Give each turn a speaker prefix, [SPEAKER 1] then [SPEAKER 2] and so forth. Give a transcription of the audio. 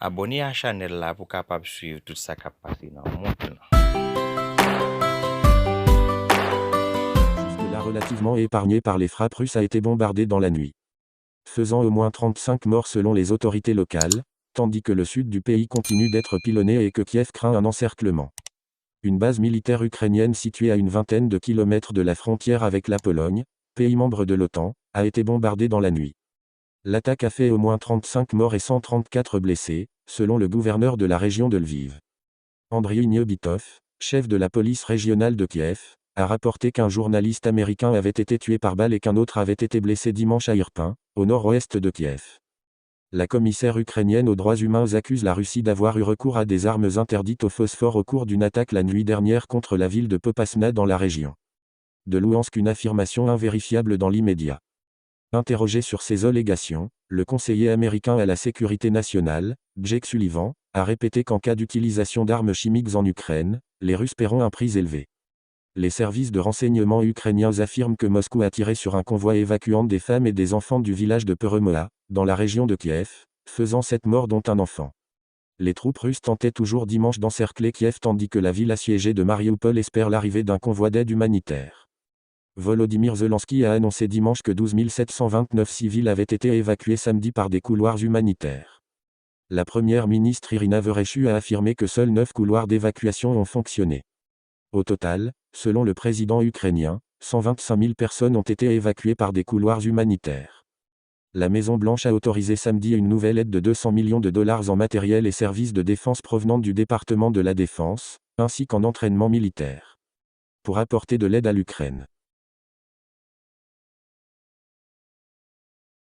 [SPEAKER 1] Abonnez à la chaîne là pour capable suivre tout ça qui passe dans le monde.
[SPEAKER 2] Jusque-là relativement épargné par les frappes russes a été bombardé dans la nuit, faisant au moins 35 morts selon les autorités locales, tandis que le sud du pays continue d'être pilonné et que Kiev craint un encerclement. Une base militaire ukrainienne située à une vingtaine de kilomètres de la frontière avec la Pologne, pays membre de l'OTAN, a été bombardée dans la nuit. L'attaque a fait au moins 35 morts et 134 blessés, selon le gouverneur de la région de Lviv. Andriy Niobitov, chef de la police régionale de Kiev, a rapporté qu'un journaliste américain avait été tué par balle et qu'un autre avait été blessé dimanche à Irpin, au nord-ouest de Kiev. La commissaire ukrainienne aux droits humains accuse la Russie d'avoir eu recours à des armes interdites au phosphore au cours d'une attaque la nuit dernière contre la ville de Popasna dans la région. De Louhansk, une affirmation invérifiable dans l'immédiat. Interrogé sur ces allégations, le conseiller américain à la sécurité nationale, Jake Sullivan, a répété qu'en cas d'utilisation d'armes chimiques en Ukraine, les Russes paieront un prix élevé. Les services de renseignement ukrainiens affirment que Moscou a tiré sur un convoi évacuant des femmes et des enfants du village de Peremoa, dans la région de Kiev, faisant 7 morts dont un enfant. Les troupes russes tentaient toujours dimanche d'encercler Kiev tandis que la ville assiégée de Mariupol espère l'arrivée d'un convoi d'aide humanitaire. Volodymyr Zelensky a annoncé dimanche que 12 729 civils avaient été évacués samedi par des couloirs humanitaires. La première ministre Irina Vereshchu a affirmé que seuls 9 couloirs d'évacuation ont fonctionné. Au total, selon le président ukrainien, 125 000 personnes ont été évacuées par des couloirs humanitaires. La Maison-Blanche a autorisé samedi une nouvelle aide de 200 millions de dollars en matériel et services de défense provenant du département de la Défense, ainsi qu'en entraînement militaire, pour apporter de l'aide à l'Ukraine.